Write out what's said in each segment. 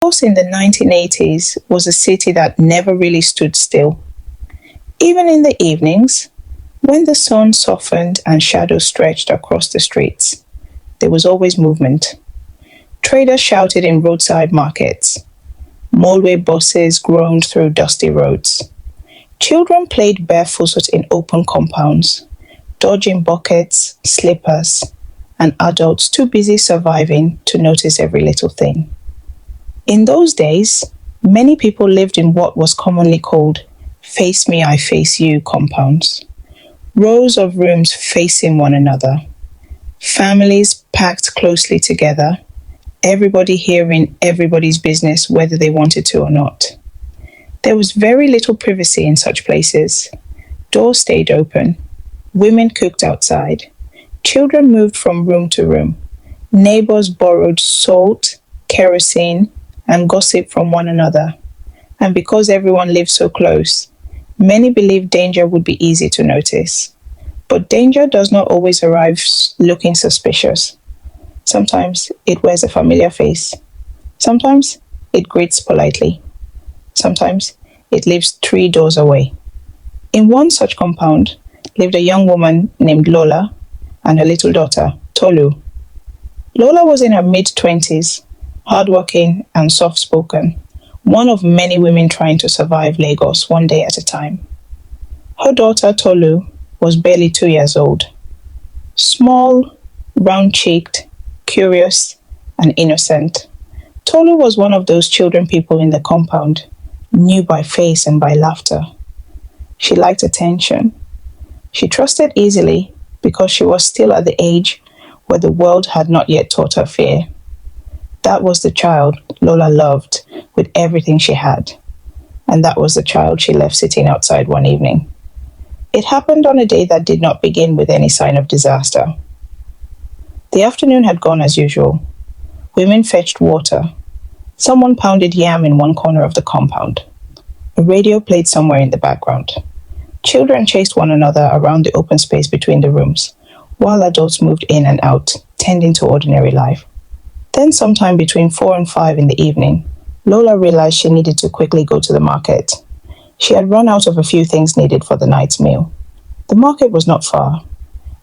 Lagos in the 1980s was a city that never really stood still. Even in the evenings, when the sun softened and shadows stretched across the streets, there was always movement. Traders shouted in roadside markets. Motorway buses groaned through dusty roads. Children played barefoot in open compounds, dodging buckets, slippers, and adults too busy surviving to notice every little thing. In those days, many people lived in what was commonly called face me, I face you compounds. Rows of rooms facing one another. Families packed closely together, everybody hearing everybody's business whether they wanted to or not. There was very little privacy in such places. Doors stayed open. Women cooked outside. Children moved from room to room. Neighbors borrowed salt, kerosene, and gossip from one another. And because everyone lived so close, many believed danger would be easy to notice. But danger does not always arrive looking suspicious. Sometimes it wears a familiar face. Sometimes it greets politely. Sometimes it lives 3 doors away. In one such compound lived a young woman named Lola and her little daughter, Tolu. Lola was in her mid-20s, hardworking and soft-spoken, one of many women trying to survive Lagos one day at a time. Her daughter, Tolu, was barely 2 years old. Small, round-cheeked, curious, and innocent. Tolu was one of those children people in the compound knew by face and by laughter. She liked attention. She trusted easily because she was still at the age where the world had not yet taught her fear. That was the child Lola loved with everything she had. And that was the child she left sitting outside one evening. It happened on a day that did not begin with any sign of disaster. The afternoon had gone as usual. Women fetched water. Someone pounded yam in one corner of the compound. A radio played somewhere in the background. Children chased one another around the open space between the rooms, while adults moved in and out, tending to ordinary life. Then sometime between 4 and 5 in the evening, Lola realized she needed to quickly go to the market. She had run out of a few things needed for the night's meal. The market was not far.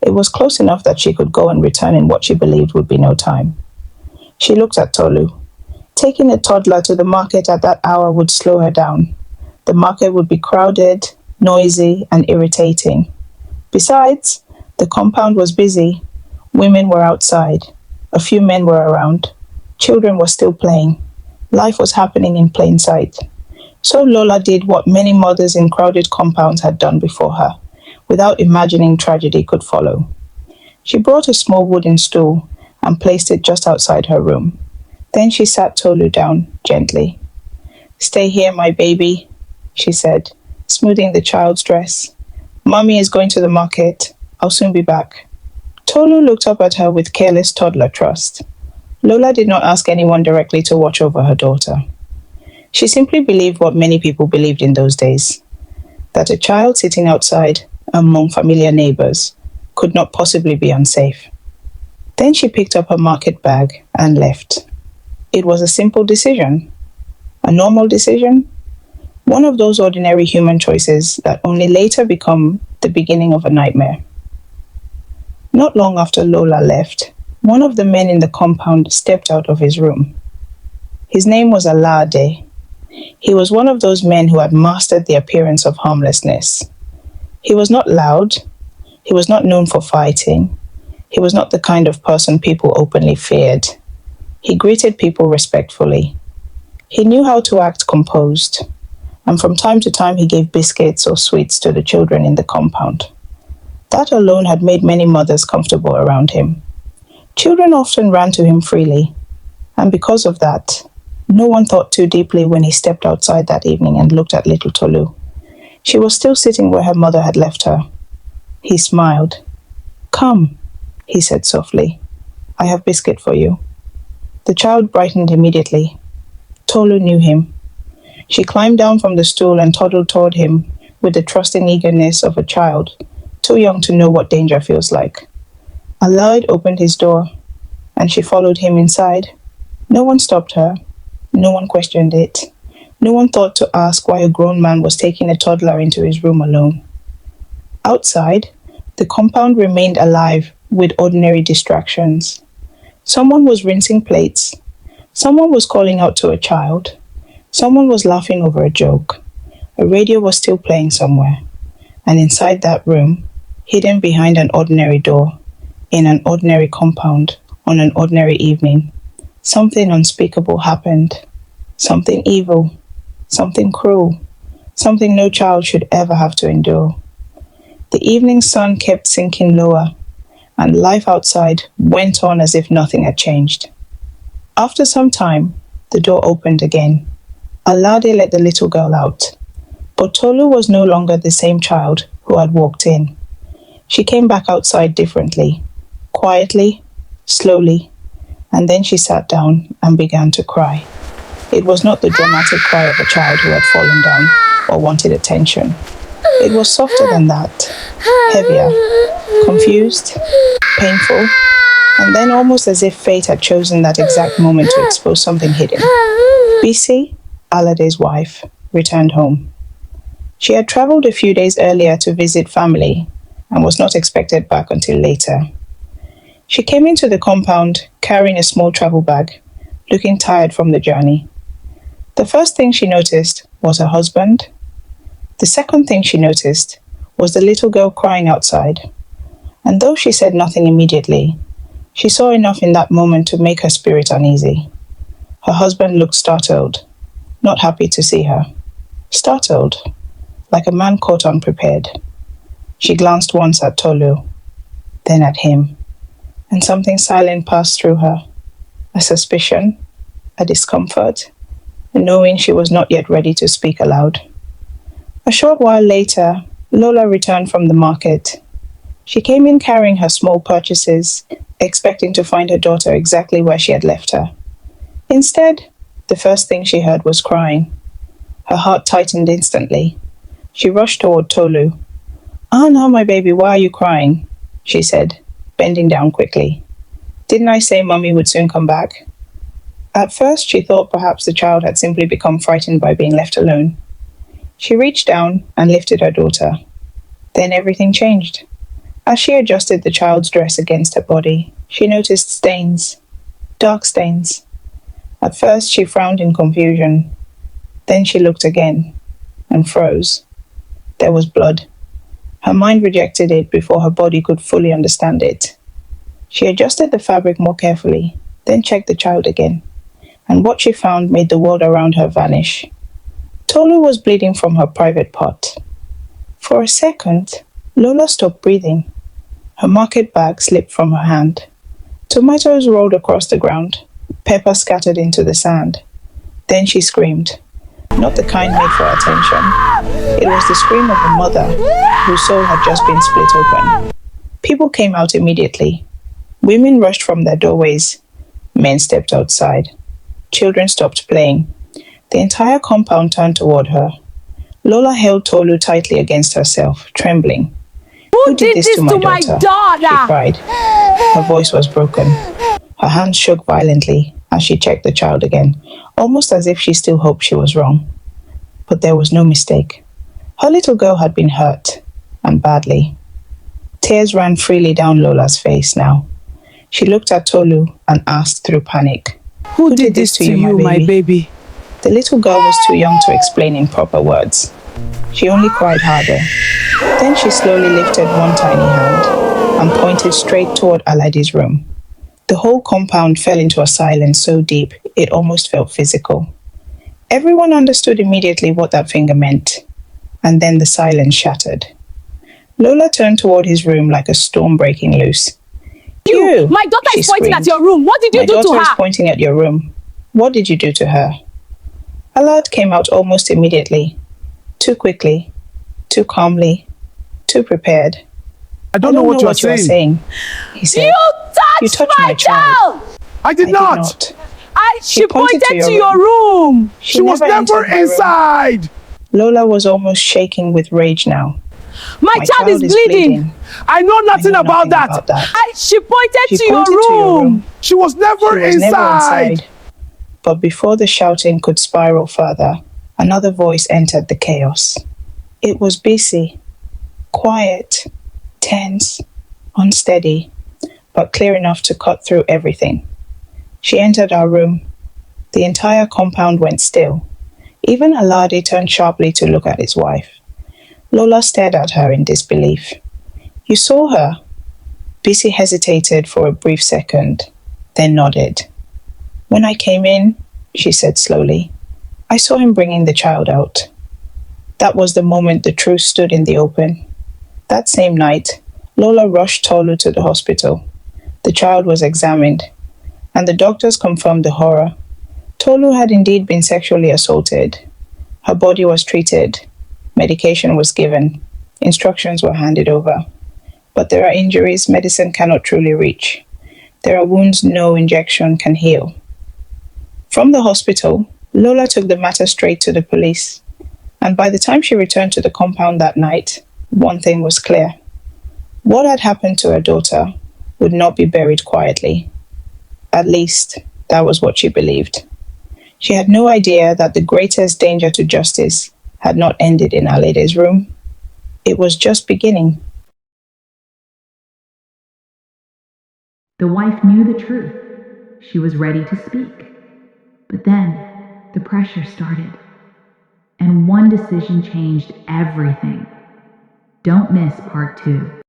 It was close enough that she could go and return in what she believed would be no time. She looked at Tolu. Taking a toddler to the market at that hour would slow her down. The market would be crowded, noisy, and irritating. Besides, the compound was busy. Women were outside. A few men were around. Children were still playing. Life was happening in plain sight. So Lola did what many mothers in crowded compounds had done before her, without imagining tragedy could follow. She brought a small wooden stool and placed it just outside her room. Then she sat Tolu down gently. "Stay here, my baby," she said, smoothing the child's dress. "Mommy is going to the market. I'll soon be back." Tolu looked up at her with careless toddler trust. Lola did not ask anyone directly to watch over her daughter. She simply believed what many people believed in those days, that a child sitting outside among familiar neighbors could not possibly be unsafe. Then she picked up her market bag and left. It was a simple decision, a normal decision, one of those ordinary human choices that only later become the beginning of a nightmare. Not long after Lola left, one of the men in the compound stepped out of his room. His name was Alade. He was one of those men who had mastered the appearance of harmlessness. He was not loud. He was not known for fighting. He was not the kind of person people openly feared. He greeted people respectfully. He knew how to act composed, and from time to time he gave biscuits or sweets to the children in the compound. That alone had made many mothers comfortable around him. Children often ran to him freely, and because of that, no one thought too deeply when he stepped outside that evening and looked at little Tolu. She was still sitting where her mother had left her. He smiled. "Come," he said softly. "I have biscuit for you." The child brightened immediately. Tolu knew him. She climbed down from the stool and toddled toward him with the trusting eagerness of a child, too young to know what danger feels like. Alade opened his door, and she followed him inside. No one stopped her. No one questioned it. No one thought to ask why a grown man was taking a toddler into his room alone. Outside, the compound remained alive with ordinary distractions. Someone was rinsing plates. Someone was calling out to a child. Someone was laughing over a joke. A radio was still playing somewhere. And inside that room, hidden behind an ordinary door, in an ordinary compound, on an ordinary evening, something unspeakable happened. Something evil. Something cruel. Something no child should ever have to endure. The evening sun kept sinking lower, and life outside went on as if nothing had changed. After some time, the door opened again. Alade let the little girl out. But Tolu was no longer the same child who had walked in. She came back outside differently, quietly, slowly, and then she sat down and began to cry. It was not the dramatic cry of a child who had fallen down or wanted attention. It was softer than that, heavier, confused, painful, and then almost as if fate had chosen that exact moment to expose something hidden. Bisi, Alade's wife, returned home. She had traveled a few days earlier to visit family and was not expected back until later. She came into the compound carrying a small travel bag, looking tired from the journey. The first thing she noticed was her husband. The second thing she noticed was the little girl crying outside. And though she said nothing immediately, she saw enough in that moment to make her spirit uneasy. Her husband looked startled, not happy to see her. Startled, like a man caught unprepared. She glanced once at Tolu, then at him, and something silent passed through her. A suspicion, a discomfort, and knowing she was not yet ready to speak aloud. A short while later, Lola returned from the market. She came in carrying her small purchases, expecting to find her daughter exactly where she had left her. Instead, the first thing she heard was crying. Her heart tightened instantly. She rushed toward Tolu. "Ah, now, my baby, why are you crying?" she said, bending down quickly. "Didn't I say Mummy would soon come back?" At first, she thought perhaps the child had simply become frightened by being left alone. She reached down and lifted her daughter. Then everything changed. As she adjusted the child's dress against her body, she noticed stains, dark stains. At first, she frowned in confusion. Then she looked again and froze. There was blood. Her mind rejected it before her body could fully understand it. She adjusted the fabric more carefully, then checked the child again, and what she found made the world around her vanish. Tolu was bleeding from her private part. For a second, Lola stopped breathing. Her market bag slipped from her hand. Tomatoes rolled across the ground. Pepper scattered into the sand. Then she screamed. Not the kind made for attention. It was the scream of a mother whose soul had just been split open. People came out immediately. Women rushed from their doorways. Men stepped outside. Children stopped playing. The entire compound turned toward her. Lola held Tolu tightly against herself, trembling. Who did this to my daughter? She cried. Her voice was broken. Her hands shook violently as she checked the child again, almost as if she still hoped she was wrong. But there was no mistake. Her little girl had been hurt, and badly. Tears ran freely down Lola's face now. She looked at Tolu and asked through panic, Who did this to you, my baby? The little girl was too young to explain in proper words. She only cried harder. Then she slowly lifted one tiny hand and pointed straight toward Alade's room. The whole compound fell into a silence so deep it almost felt physical. Everyone understood immediately what that finger meant, and then the silence shattered. Lola turned toward his room like a storm breaking loose. You! My daughter is pointing at your room. What did you do to her? My daughter is pointing at your room. What did you do to her? Alad came out almost immediately. Too quickly, too calmly, too prepared. I don't know what you are saying. He said, You touched my child! I did not. She pointed to your room. She was never inside. Lola was almost shaking with rage now. My child is bleeding. I know nothing about that. She pointed to your room. She was never inside. But before the shouting could spiral further, another voice entered the chaos. It was Bisi, quiet, tense, unsteady, but clear enough to cut through everything. She entered our room. The entire compound went still. Even Alade turned sharply to look at his wife. Lola stared at her in disbelief. "You saw her?" Bisi hesitated for a brief second, then nodded. "When I came in," she said slowly, "I saw him bringing the child out." That was the moment the truth stood in the open. That same night, Lola rushed Tolu to the hospital. The child was examined, and the doctors confirmed the horror. Tolu had indeed been sexually assaulted. Her body was treated. Medication was given. Instructions were handed over. But there are injuries medicine cannot truly reach. There are wounds no injection can heal. From the hospital, Lola took the matter straight to the police. And by the time she returned to the compound that night, one thing was clear. What had happened to her daughter would not be buried quietly. At least, that was what she believed. She had no idea that the greatest danger to justice had not ended in Alade's room. It was just beginning. The wife knew the truth. She was ready to speak. But then, the pressure started. And one decision changed everything. Don't miss part 2.